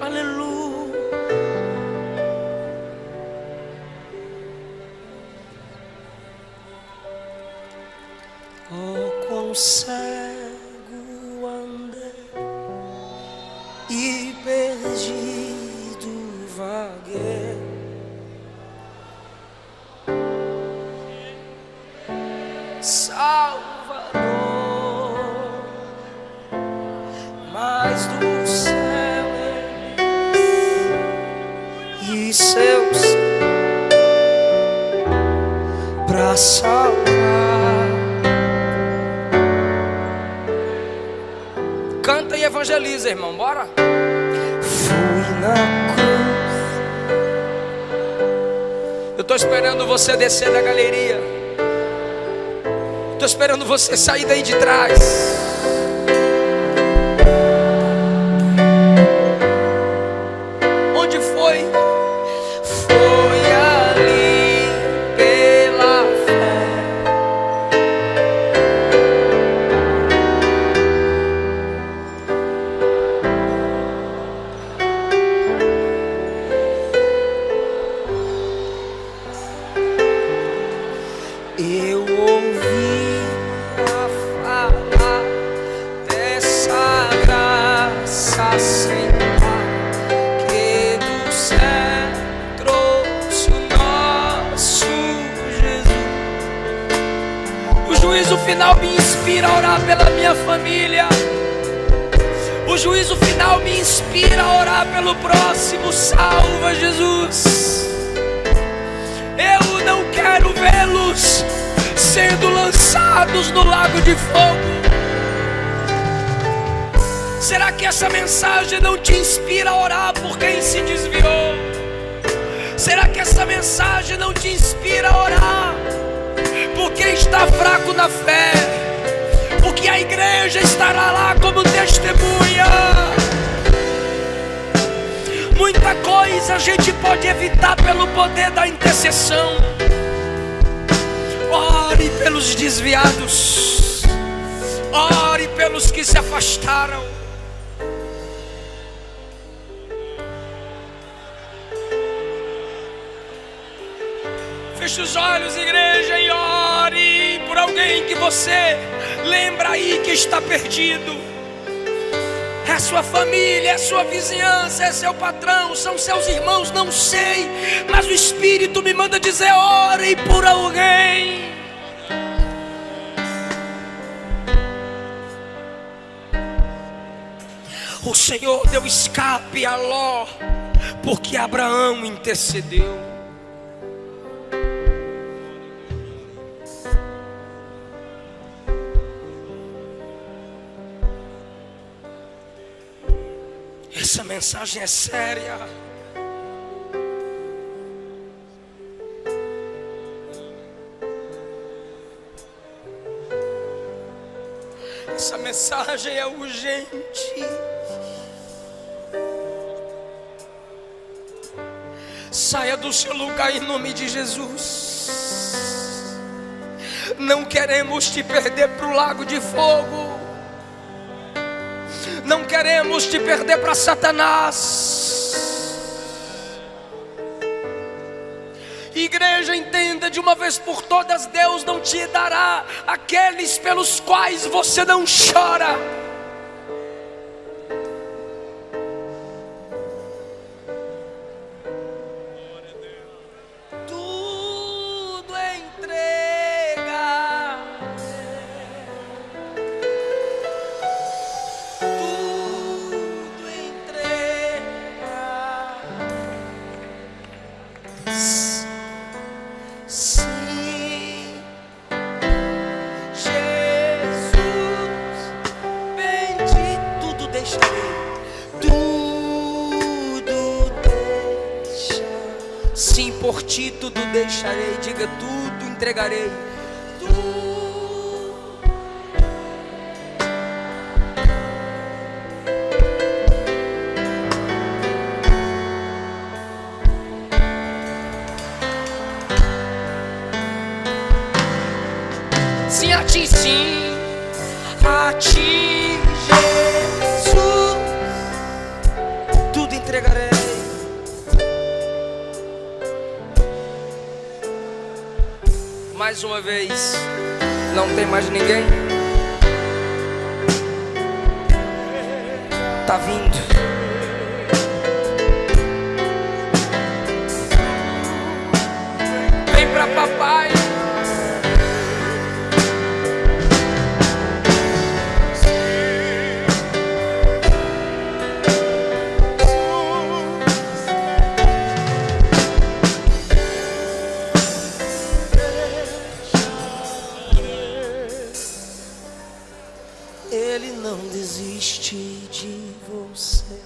Aleluia. Oh, quão cego andei e perdido vaguei, Salvador, mas do céu e seus pra salvar. Canta e evangeliza, irmão, bora. Fui na cruz. Eu estou esperando você descer da galeria. Estou esperando você sair daí de trás. Onde foi? Foi ali pela fé. Eu ouvi a falar dessa graça sem par, que do céu trouxe o nosso Jesus. O juízo final me inspira a orar pela minha família. O juízo final me inspira a orar pelo próximo. Salva, Jesus. Eu não quero vê-los sendo lançados no lago de fogo. Será que essa mensagem não te inspira a orar por quem se desviou? Será que essa mensagem não te inspira a orar por quem está fraco na fé? Porque a igreja estará lá como testemunha. Muita coisa a gente pode evitar pelo poder da intercessão. Ore pelos desviados. Ore pelos que se afastaram. Feche os olhos, igreja, e ore por alguém que você lembra aí que está perdido. É sua família, é sua vizinhança, é seu patrão, são seus irmãos, não sei. Mas o Espírito me manda dizer: ore por alguém. O Senhor deu escape a Ló, porque Abraão intercedeu. Essa mensagem é séria. Essa mensagem é urgente. Saia do seu lugar em nome de Jesus. Não queremos te perder para o lago de fogo. Não queremos te perder para Satanás. Igreja, entenda de uma vez por todas: Deus não te dará aqueles pelos quais você não chora. Sim, por ti tudo deixarei. Diga: tudo entregarei. sim, sim, a ti, Jesus, tudo entregarei. Mais uma vez, não tem mais ninguém? Tá vindo. Vem pra papai. Ele não desiste de você,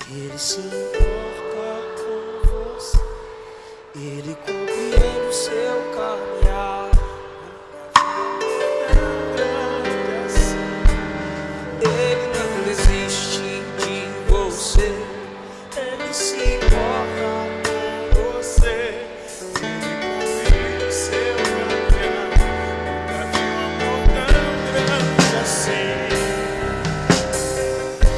Ele se importa com você, Ele compreende o seu caminhar. Ele não desiste de você, Ele se importa com você, Ele compreende o seu caminhar. Nunca vi um amor tão grande assim.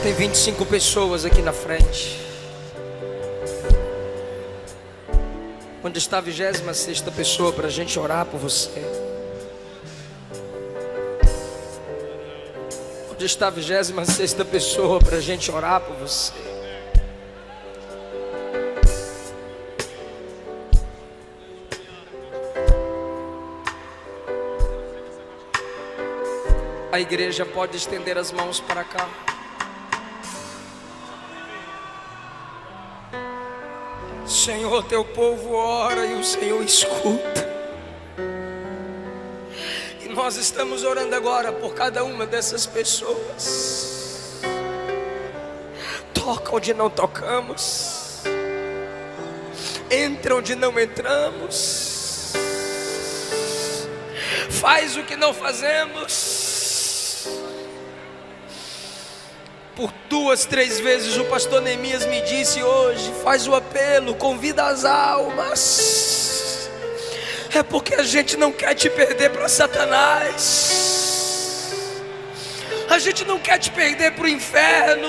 Tem 25 pessoas aqui na frente. Onde está a 26ª pessoa para a gente orar por você? Onde está a 26ª pessoa para a gente orar por você? A igreja pode estender as mãos para cá. Senhor, teu povo ora e o Senhor escuta. E nós estamos orando agora por cada uma dessas pessoas. Toca onde não tocamos, entra onde não entramos, faz o que não fazemos. Por 2, 3 vezes o pastor Neemias me disse hoje: faz o apelo, convida as almas. É porque a gente não quer te perder para Satanás, a gente não quer te perder para o inferno.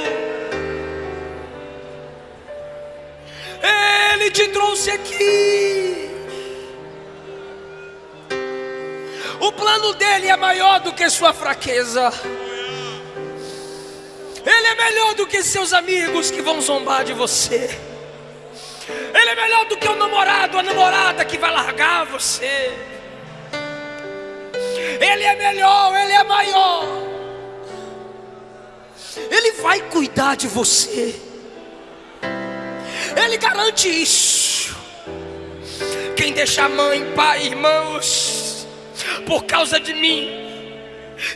Ele te trouxe aqui. O plano dele é maior do que sua fraqueza. Ele é melhor do que seus amigos que vão zombar de você. Ele é melhor do que o namorado, a namorada que vai largar você. Ele é melhor, Ele é maior. Ele vai cuidar de você. Ele garante isso. Quem deixa mãe, pai, irmãos, por causa de mim,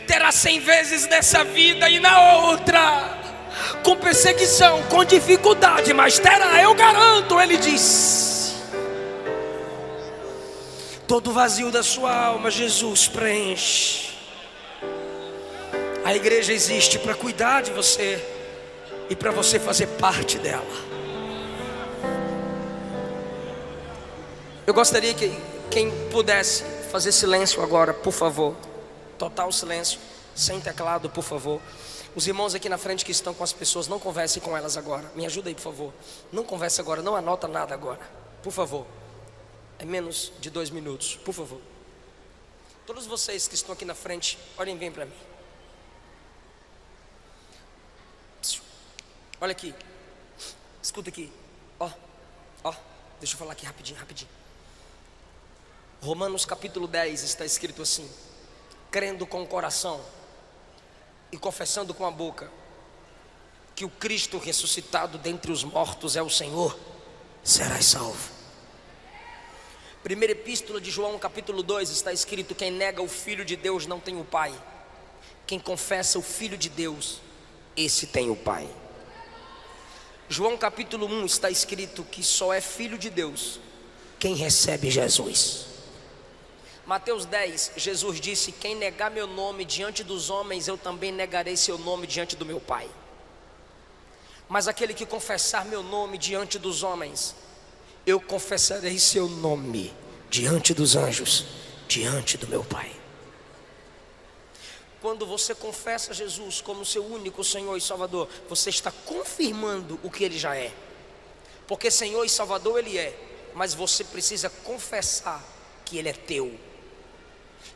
terá 100 vezes nessa vida e na outra, com perseguição, com dificuldade, mas terá, eu garanto. Ele diz: todo vazio da sua alma, Jesus preenche. A igreja existe para cuidar de você e para você fazer parte dela. Eu gostaria que quem pudesse fazer silêncio agora, por favor. Total silêncio, sem teclado, por favor. Os irmãos aqui na frente que estão com as pessoas, não converse com elas agora. Me ajuda aí, por favor. Não converse agora, não anota nada agora, por favor. É menos de 2 minutos, por favor. Todos vocês que estão aqui na frente, olhem bem para mim. Olha aqui, escuta aqui. Ó, deixa eu falar aqui rapidinho. Romanos capítulo 10 está escrito assim: crendo com o coração e confessando com a boca que o Cristo ressuscitado dentre os mortos é o Senhor, serás salvo. Primeira epístola de João capítulo 2 está escrito: quem nega o Filho de Deus não tem o Pai. Quem confessa o Filho de Deus, esse tem o Pai. João capítulo 1 está escrito que só é filho de Deus quem recebe Jesus. Mateus 10, Jesus disse: quem negar meu nome diante dos homens, eu também negarei seu nome diante do meu Pai. Mas aquele que confessar meu nome diante dos homens, eu confessarei seu nome diante dos anjos, diante do meu Pai. Quando você confessa Jesus como seu único Senhor e Salvador, você está confirmando o que Ele já é. Porque Senhor e Salvador Ele é, mas você precisa confessar que Ele é teu.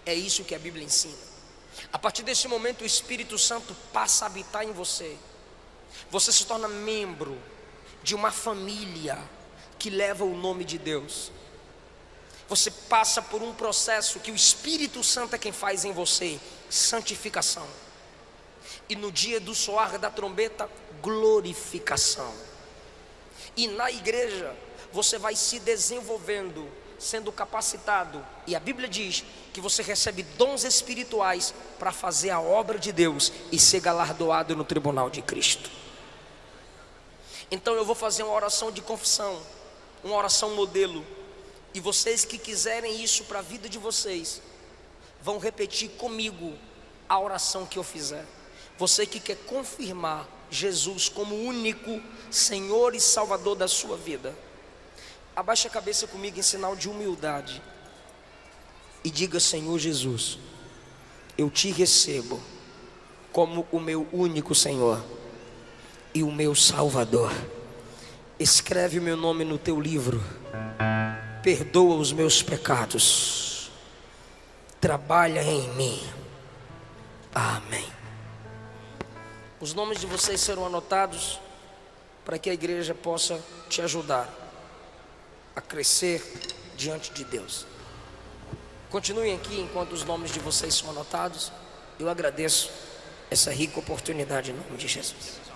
É isso que a Bíblia ensina. A partir desse momento o Espírito Santo passa a habitar em você. Você se torna membro de uma família que leva o nome de Deus. Você passa por um processo que o Espírito Santo é quem faz em você, santificação. E no dia do soar da trombeta, glorificação. E na igreja você vai se desenvolvendo, sendo capacitado. E a Bíblia diz que você recebe dons espirituais para fazer a obra de Deus e ser galardoado no tribunal de Cristo. Então eu vou fazer uma oração de confissão, uma oração modelo. E vocês que quiserem isso para a vida de vocês, vão repetir comigo a oração que eu fizer. Você que quer confirmar Jesus como único Senhor e Salvador da sua vida, abaixe a cabeça comigo em sinal de humildade e diga: Senhor Jesus, eu te recebo como o meu único Senhor e o meu Salvador. Escreve o meu nome no teu livro, perdoa os meus pecados, trabalha em mim. Amém. Os nomes de vocês serão anotados para que a igreja possa te ajudar a crescer diante de Deus. Continuem aqui enquanto os nomes de vocês são anotados. Eu agradeço essa rica oportunidade em nome de Jesus.